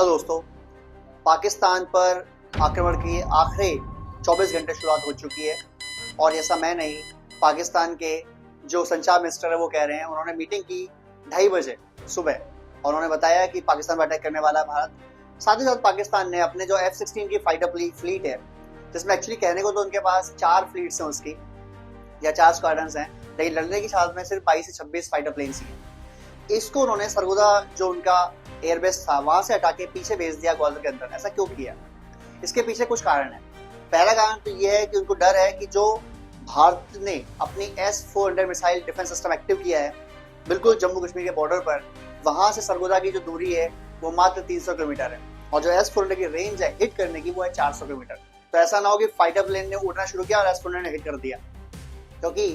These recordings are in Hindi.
हेलो दोस्तों, पाकिस्तान पर आक्रमण की आखिरी 24 घंटे शुरुआत हो चुकी है और ऐसा मैं नहीं, पाकिस्तान के जो संचार मिनिस्टर है वो कह रहे हैं। उन्होंने मीटिंग की 2:30 बजे सुबह और उन्होंने बताया कि पाकिस्तान पर अटैक करने वाला है भारत। साथ ही साथ पाकिस्तान ने अपने जो F-16 की फाइटर फ्लीट है, जिसमें एक्चुअली कहने को तो उनके पास 4 फ्लीट्स हैं उसकी या 4 स्क्वाड्रंस हैं, लेकिन लड़ने की हालत में सिर्फ 22 से 26 फाइटर प्लेन्स ही हैं। इसको उन्होंने सरगोदा जो उनका एयरबेस था वहां से हटा के पीछे भेज दिया ग्वालियर के अंदर। ऐसा क्यों किया? इसके पीछे कुछ कारण है। पहला कारण तो यह है कि उनको डर है कि जो भारत ने अपनी S-400 missile defence system active किया है बिल्कुल जम्मू कश्मीर के बॉर्डर पर, वहां से सरगोदा की जो दूरी है वो मात्र 300 किलोमीटर है और जो S-400 की रेंज है हिट करने की वो है 400 किलोमीटर। तो ऐसा ना हो कि फाइटर प्लेन ने उड़ना शुरू किया और S-400 ने हिट कर दिया, क्योंकि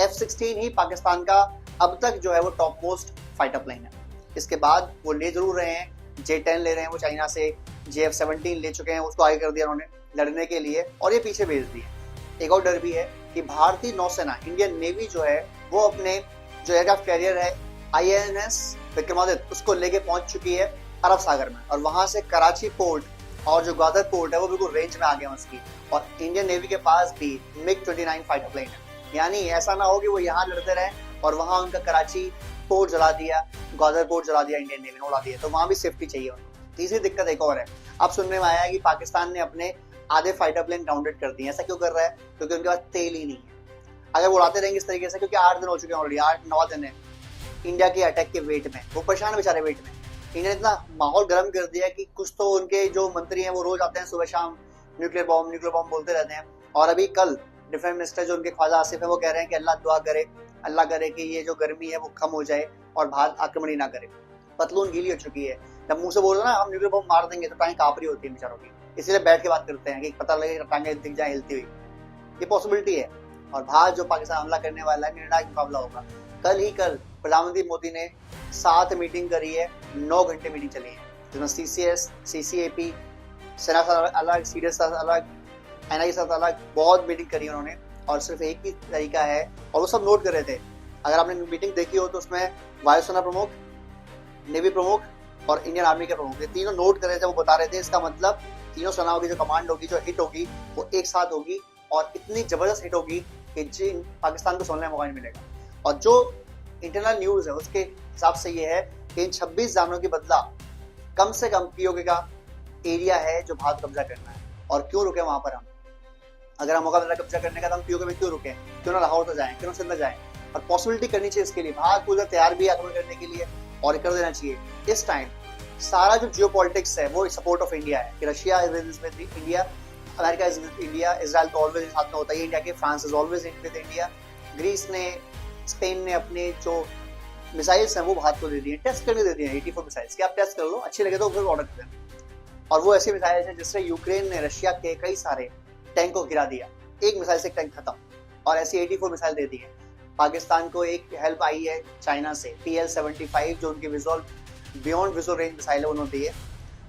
F-16 ही पाकिस्तान का अब तक जो है वो टॉप मोस्ट फाइटर प्लेन है। इसके बाद वो ले जरूर रहे हैं, J-10 ले रहे हैं वो चाइना से, JF-17 ले चुके हैं, उसको आगे कर दिया उन्होंने लड़ने के लिए और ये पीछे भेज दिए। एक और डर भी है कि भारतीय नौसेना इंडियन नेवी जो है वो अपने जो एयरक्राफ्ट कैरियर है INS विक्रमादित्य उसको लेके पहुंच चुकी है अरब सागर में और वहां से कराची पोर्ट और जो ग्वादर पोर्ट है वो बिल्कुल रेंज में आ गया उसकी। और इंडियन नेवी के पास भी MiG-29 फाइटर प्लेन है। यानी ऐसा ना हो कि वो यहाँ लड़ते रहे और वहां उनका कराची पोर्ट जला दिया, ग्वादर पोर्ट जला दिया, इंडियन नेवी ने उड़ा दिया, तो वहां भी सेफ्टी चाहिए उनको। तीसरी दिक्कत एक और है, अब सुनने में आया है कि पाकिस्तान ने अपने आधे फाइटर प्लेन ग्राउंडेड कर दिए। ऐसा क्यों कर रहा है? क्योंकि उनके पास तेल ही नहीं है। अगर वो उड़ाते रहेंगे इस तरीके से, क्योंकि 8 दिन हो चुके हैं ऑलरेडी, 8-9 दिन है इंडिया के अटैक के वेट में, वो परेशान बेचारे वेट में। इंडिया ने इतना माहौल गर्म कर दिया कि कुछ तो उनके जो मंत्री हैं वो रोज आते हैं सुबह शाम न्यूक्लियर बॉम्ब बोलते रहते हैं। और अभी कल डिफेंस मिनिस्टर जो उनके ख्वाजा आसिफ है वो कह रहे हैं कि अल्लाह करे कि ये जो गर्मी है वो कम हो जाए और भारत आक्रमण ही ना करे। पतलून गीली हो चुकी है। जब मुंह से बोल रहे ना हम न्यूक्लियर बॉम्ब मार देंगे तो टांगे कांप रही होती है बेचारों की, इसलिए बैठ के बात करते हैं कि पता लगे टांगे दिख जाए हिलती हुई। ये पॉसिबिलिटी है और भारत जो पाकिस्तान हमला करने वाला है निर्णायक मुकाबला होगा। कल प्रधानमंत्री मोदी ने 7 मीटिंग करी है, 9 घंटे मीटिंग चली है, जिसमें CCS, CCAP, सेना के साथ अलग, CDS के साथ अलग, NI के साथ अलग, बहुत मीटिंग करी उन्होंने और सिर्फ एक ही तरीका है और वो सब नोट कर रहे थे। अगर आपने मीटिंग देखी हो तो उसमें वायुसेना प्रमुख, नेवी प्रमुख और इंडियन आर्मी के प्रमुख, ये तीनों नोट कर रहे थे। वो बता रहे थे इसका मतलब तीनों सेनाओं की जो कमांड होगी, जो हिट होगी वो एक साथ होगी और इतनी जबरदस्त हिट होगी कि पाकिस्तान को सोचने का मौका नहीं मिलेगा। और जो इंटरनल न्यूज है उसके हिसाब से ये है कि इन 26 जानों के बदला कम से कम POK का एरिया है जो भारत कब्जा करना है। और क्यों रुके वहां पर हम? अगर हम मौका मिला कब्जा करने का तो हम POK में क्यों रुके? क्यों ना लाहौर तो जाएं, क्यों ना सिंध जाएं? और पॉसिबिलिटी करनी चाहिए इसके लिए, भारत पूरा तैयार भी आक्रमण करने के लिए और कर देना चाहिए। इस टाइम सारा जो जियो पॉलिटिक्स है वो सपोर्ट ऑफ इंडिया है कि Russia is with India, America is with India, Israel तो ऑलवेज साथ में होता है इंडिया के, France is always with India, Greece ने, स्पेन ने अपने जो मिसाइल्स हैं वो भारत को दे दिए, टेस्ट करके दे दिए 84 मिसाइल्स कि आप टेस्ट कर लो, अच्छी लगे तो फिर ऑर्डर कर देना। और वो ऐसे मिसाइल्स हैं जिससे यूक्रेन ने रशिया के कई सारे टैंक को गिरा दिया, एक मिसाइल से एक टैंक खत्म, और ऐसी 84 मिसाइल दे दी है। पाकिस्तान को एक हेल्प आई है चाइना से, PL-75 जो उनकी बियॉन्ड विजुअल रेंज मिसाइल है उन्होंने दी है,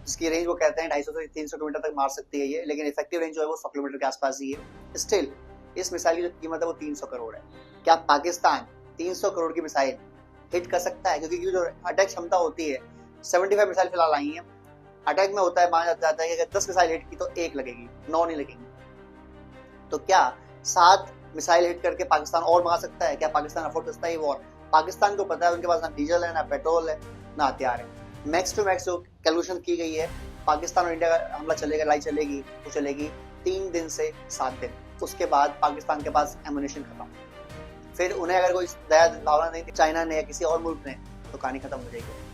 जिसकी रेंज वो कहते हैं 250 से 300 किलोमीटर तक मार सकती है ये, लेकिन इफेक्टिव रेंज जो है वो 100 किलोमीटर के आसपास ही है। स्टिल इस मिसाइल की जो कीमत है वो 300 करोड़ है। क्या पाकिस्तान 300 करोड़ की मिसाइल हिट कर सकता है? क्योंकि जो अटैक क्षमता होती है 75 मिसाइल फिलहाल आई है, अटैक में होता है माना जाता है कि अगर 10 मिसाइल हिट की तो 1 लगेगी, 9 नहीं लगेंगी। तो क्या 7 मिसाइल हिट करके पाकिस्तान और मंगा सकता है? क्या पाकिस्तान अफोर्ड करता है ये वॉर? पाकिस्तान को पता है उनके पास ना डीजल है, ना पेट्रोल है, ना हथियार है। मैक्स टू मैक्स जो कैलकुलेशन की गई है, पाकिस्तान और इंडिया का हमला चलेगा, लड़ाई चलेगी, वो चलेगी 3 दिन से 7 दिन। उसके बाद पाकिस्तान के पास एमुनिशन खत्म। फिर उन्हें अगर कोई दया भावना नहीं थी चाइना ने या किसी और मुल्क ने, तो कहानी खत्म हो जाएगी।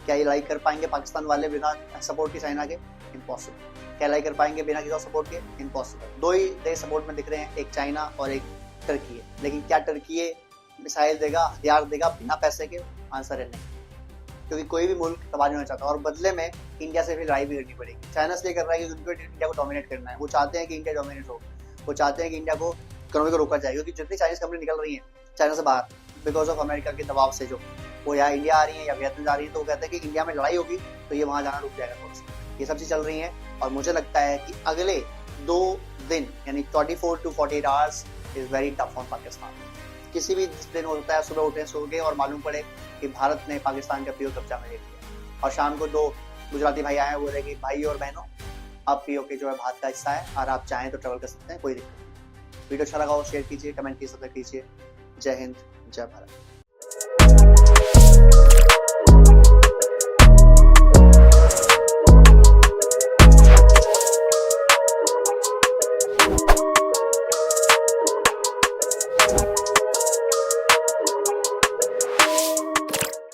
क्या ये लड़ाई कर पाएंगे पाकिस्तान वाले बिना सपोर्ट के चाइना के? इम्पॉसिबल। क्या लड़ाई कर पाएंगे बिना किसी और सपोर्ट के? इम्पॉसिबल। 2 ही देश सपोर्ट में दिख रहे हैं, एक चाइना और एक टर्की है। लेकिन क्या टर्की मिसाइल देगा, हथियार देगा बिना पैसे के? आंसर है नहीं, क्योंकि कोई भी मुल्क तबाह नहीं होना चाहता और बदले में इंडिया से फिर लड़ाई भी करनी पड़ेगी। चाइना से कर रहा है कि उनको इंडिया को डोमिनेट करना है, वो चाहते हैं कि इंडिया डोमिनेट हो, वो चाहते हैं कि इंडिया को इकोनॉमी को रोका जाए, क्योंकि जितनी चाइनीज कंपनी निकल रही है चाइना से बाहर बिकॉज ऑफ अमेरिका के दबाव से, जो वो यहाँ इंडिया आ रही है या वियतनाम जा रही है, तो वो कहते हैं कि इंडिया में लड़ाई होगी तो ये वहाँ जाना रुक जाएगा थोड़ा सा। ये सब चीज चल रही है और मुझे लगता है कि अगले 2 दिन यानी 24 to 48 hours is very tough for Pakistan. किसी भी दिन होता है, सुबह उठे सो गए और मालूम पड़े कि भारत ने पाकिस्तान का POK कब्जा में ले लिया और शाम को 2 गुजराती भाई आए, बोल रहे कि भाई और बहनों, आप पीओके जो है भारत का हिस्सा है और आप चाहें तो ट्रेवल कर सकते हैं, कोई दिक्कत नहीं। वीडियो अच्छा लगा हो शेयर कीजिए, कमेंट कीजिए, सब्सक्राइब कीजिए। जय हिंद, जय भारत।